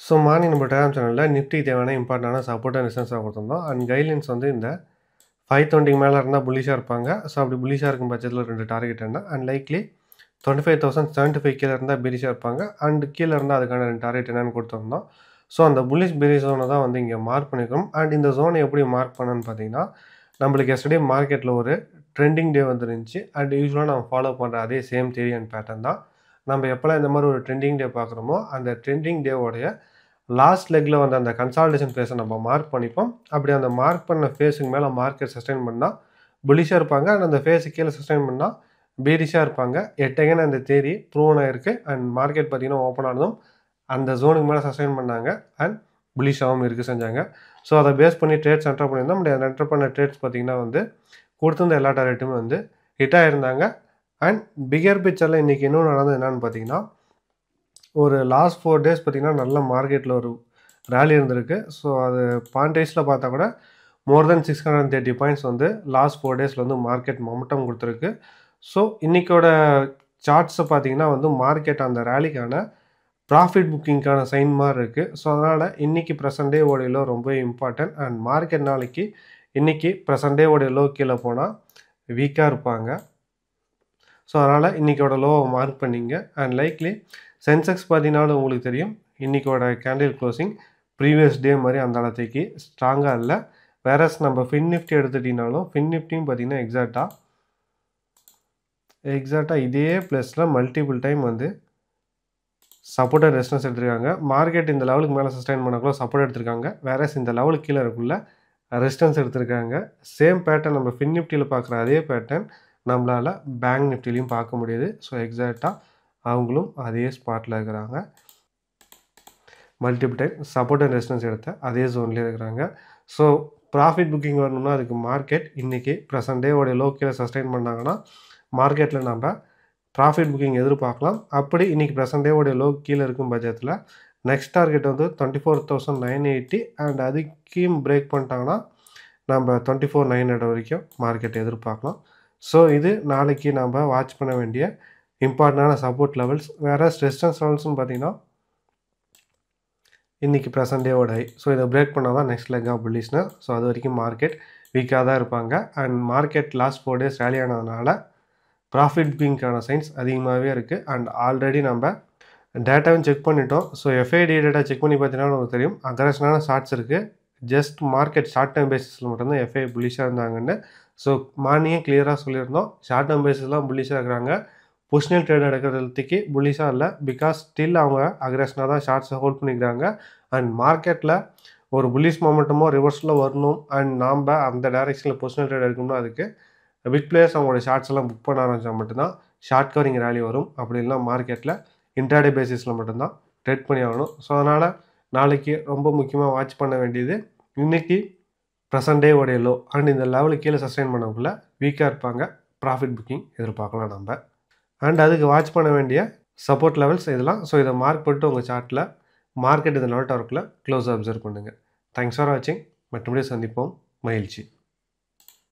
So morning நம்ம Telegram சேனலில் நிஃப்டிக்கு தேவையான இம்பார்ட்டண்டான சப்போர்ட் அண்ட் ரெசிஸ்டன்ஸாக கொடுத்துருந்தோம். அண்ட் கைட்லைன்ஸ் வந்து இந்த 520 மேலே இருந்தால் புல்லிஷாக இருப்பாங்க. ஸோ அப்படி புல்லிஷாக இருக்கும் பட்சத்தில் 2 டார்கெட் என்ன அண்ட் லைக்லி 25,075 கீழே இருந்தால் பெரிஷாக இருப்பாங்க. அண்ட் கீழே இருந்தால் அதுக்கான 2 டார்கெட் என்னன்னு கொடுத்துருந்தோம். ஸோ அந்த புல்லிஷ் பெரிஷ் ஜோனை தான் வந்து இங்கே மார்க் பண்ணிக்கிறோம். அண்ட் இந்த ஜோனை எப்படி மார்க் பண்ணணும்னு பார்த்தீங்கன்னா, நம்மளுக்கு எஸ்டர்டே மார்க்கெட்டில் ஒரு ட்ரெண்டிங் டே வந்துருந்துச்சு. அண்ட் யூஸ்வலாக நம்ம ஃபாலோ பண்ணுற அதே சேம் தியரி அண்ட் பேட்டர்ன் தான். நம்ம எப்போல்லாம் இந்த மாதிரி ஒரு ட்ரெண்டிங் டே பார்க்குறோமோ, அந்த ட்ரெண்டிங் டேவோடைய லாஸ்ட் லெக்கில் வந்து அந்த கன்சால்டேஷன் ஃபேஸை நம்ம மார்க் பண்ணிப்போம். அப்படி அந்த மார்க் பண்ண ஃபேஸுக்கு மேலே மார்க்கெட் சஸ்டைன் பண்ணால் புல்லிஷாக இருப்பாங்க. அண்ட் அந்த ஃபேஸுக்கு கீழே சஸ்டைன் பண்ணால் பீரிஷாக இருப்பாங்க. எட்டகைன் அந்த தேரி ப்ரூவன் ஆயிருக்கு. அண்ட் மார்க்கெட் பார்த்தீங்கன்னா ஓப்பன் ஆனதும் அந்த ஜோனுக்கு மேலே சஸ்டைன் பண்ணாங்க. அண்ட் புல்லிஷாகவும் இருக்க செஞ்சாங்க. ஸோ அதை பேஸ் பண்ணி ட்ரேட்ஸ் என்டர் பண்ணியிருந்தோம். அப்படி என்டர் பண்ண ட்ரேட்ஸ் பார்த்தீங்கன்னா வந்து கொடுத்துருந்த எல்லா டார்கெட்டுமே வந்து ஹிட் ஆகிருந்தாங்க. அண்ட் பிகர் பிக்சரில் இன்றைக்கி இன்னும் நடந்தது என்னென்னு பார்த்தீங்கன்னா, ஒரு லாஸ்ட் 4 டேஸ் பார்த்திங்கன்னா நல்ல மார்க்கெட்டில் ஒரு ரேலி இருந்திருக்கு. ஸோ அது பாயிண்டேஜில் பார்த்தா கூட மோர் தென் 630 பாயிண்ட்ஸ் வந்து லாஸ்ட் 4 டேஸில் வந்து மார்க்கெட் மொமெண்டம் கொடுத்துருக்கு. ஸோ இன்றைக்கோட சார்ட்ஸை பார்த்திங்கன்னா வந்து மார்க்கெட் அந்த ரேலிக்கான ப்ராஃபிட் புக்கிங்க்கான சைன் மாதிரி இருக்குது. ஸோ அதனால் இன்றைக்கி ப்ரெசன்ட் டே ஓடைய லோ ரொம்ப இம்பார்ட்டன்ட். அண்ட் மார்க்கெட் நாளைக்கு இன்றைக்கி ப்ரெசன்ட் டே ஓடைய லோ கீழே போனால் வீக்காக இருப்பாங்க. ஸோ அதனால் இன்றைக்கோட லோவை மார்க் பண்ணிங்க. அண்ட் லைக்லி சென்செக்ஸ் பார்த்தீங்கன்னாலும் உங்களுக்கு தெரியும், இன்றைக்கோட கேண்டில் க்ளோசிங் ப்ரீவியஸ் டே மாதிரி அந்த அளவுக்கு ஸ்ட்ராங்காக இல்லை. வேறஸ் நம்ம ஃபின் நிஃப்டி எடுத்துட்டிங்கனாலும் ஃபின் நிஃப்டியும் பார்த்தீங்கன்னா எக்ஸாக்டாக இதே ப்ளஸில் மல்டிபிள் டைம் வந்து சப்போர்ட் அண்ட் ரெசிஸ்டன்ஸ் எடுத்திருக்காங்க. மார்க்கெட் இந்த லெவலுக்கு மேலே சஸ்டைன் பண்ணக்குள்ள சப்போர்ட் எடுத்திருக்காங்க. வேறஸ் இந்த லெவலுக்கு கீழே இருக்குள்ள ரெசிஸ்டன்ஸ் எடுத்திருக்காங்க. சேம் பேட்டர்ன் நம்ம ஃபின் நிஃப்டியில் பார்க்குற அதே பேட்டர்ன் நம்மளால் பேங்க் நிஃப்டிலையும் பார்க்க முடியுது. ஸோ எக்ஸாக்டாக அவங்களும் அதே ஸ்பாட்டில் இருக்கிறாங்க. Multiple time support and resistance எடுத்த அதே ஜோன்லேயே இருக்கிறாங்க. ஸோ ப்ராஃபிட் புக்கிங் வரணும்னா அதுக்கு மார்க்கெட் இன்றைக்கி ப்ரெசன்ட் டேவோடைய லோ கீழே சஸ்டைன் பண்ணாங்கன்னா மார்க்கெட்டில் நம்ம ப்ராஃபிட் புக்கிங் எதிர்பார்க்கலாம். அப்படி இன்றைக்கி ப்ரெசன்ட் டேவோடைய லோ கீழே இருக்கும் பட்சத்தில் நெக்ஸ்ட் டார்கெட் வந்து 24,980 அண்ட் அதுக்கும் பிரேக் பண்ணிட்டாங்கன்னா நம்ம 24,900 வரைக்கும் மார்க்கெட் எதிர்பார்க்கலாம். ஸோ இது நாளைக்கு நம்ம வாட்ச் பண்ண வேண்டிய இம்பார்ட்டண்டான சப்போர்ட் லெவல்ஸ். வேறு ரெசிஸ்டன்ஸ் லெவல்ஸ்னு பார்த்தீங்கன்னா இன்றைக்கி ப்ரெசன்ட் டேவோட ஹை. ஸோ இதை பிரேக் பண்ணால் தான் நெக்ஸ்ட் லெக் ஆஃப் புல்லிஷ்னா. ஸோ அது வரைக்கும் மார்க்கெட் வீக்காக தான் இருப்பாங்க. And market last 4 days rally ஆனதுனால ப்ராஃபிட் புக்கிங்கான சைன்ஸ் அதிகமாகவே இருக்குது. அண்ட் ஆல்ரெடி நம்ம டேட்டாவும் செக் பண்ணிட்டோம். ஸோ எஃப்ஐடி டேட்டா செக் பண்ணி பார்த்தீங்கன்னா உங்களுக்கு தெரியும், அக்ரஷனான ஷார்ட்ஸ் இருக்குது. ஜஸ்ட் மார்க்கெட் ஷார்ட் டேர்ம் பேசிஸில் மட்டும்தான் எஃப்ஐ புல்லிஷாக இருந்தாங்கன்னு. ஸோ மார்னிங்கே கிளியராக சொல்லியிருந்தோம், ஷார்ட் டேர்ம் பேசிஸ்லாம் புல்லிஷாக இருக்கிறாங்க. பொசிஷனல் ட்ரேட் எடுக்கிறதுக்கு புல்லிஷாக இல்லை. பிகாஸ் ஸ்டில் அவங்க அக்ரஷனாக தான் ஷார்ட்ஸை ஹோல்ட் பண்ணிக்கிறாங்க. அண்ட் மார்க்கெட்டில் ஒரு புல்லிஷ் மொமெண்டமோ ரிவர்ஸில் வரணும் அண்ட் நாம் அந்த டைரெக்ஷனில் பொசிஷனல் ட்ரேட் எடுக்கணும்னா அதுக்கு பிக் பிளேயர்ஸ் அவங்களோட ஷார்ட்ஸ் எல்லாம் புக் பண்ண ஆரம்பித்தா மட்டும்தான் ஷார்ட் கவரிங் ரேலி வரும். அப்படி இல்லைனா மார்க்கெட்டில் இன்ட்ராடே பேசிஸில் மட்டும்தான் ட்ரேட் பண்ணி ஆகணும். ஸோ அதனால் நாளைக்கு ரொம்ப முக்கியமாக வாட்ச் பண்ண வேண்டியது, இன்றைக்கி ப்ரெசன்ட் டே உடைய லோ அண்ட் இந்த லெவலுக்கு கீழே சஸ்டைன் பண்ணக்குள்ள வீக்காக இருப்பாங்க. ப்ராஃபிட் புக்கிங் எதிர்பார்க்கலாம் நம்ம. அண்ட் அதுக்கு வாட்ச் பண்ண வேண்டிய சப்போர்ட் லெவல்ஸ் இதெல்லாம். ஸோ இதை மார்க் பண்ணிட்டு உங்கள் சார்ட்டில் மார்க்கெட் இந்த லெவல் டார்க்கில் க்ளோஸ் அப்சர்வ் பண்ணுங்கள். தேங்க்ஸ் ஃபார் வாட்சிங். மற்றபடி சந்திப்போம். மகிழ்ச்சி.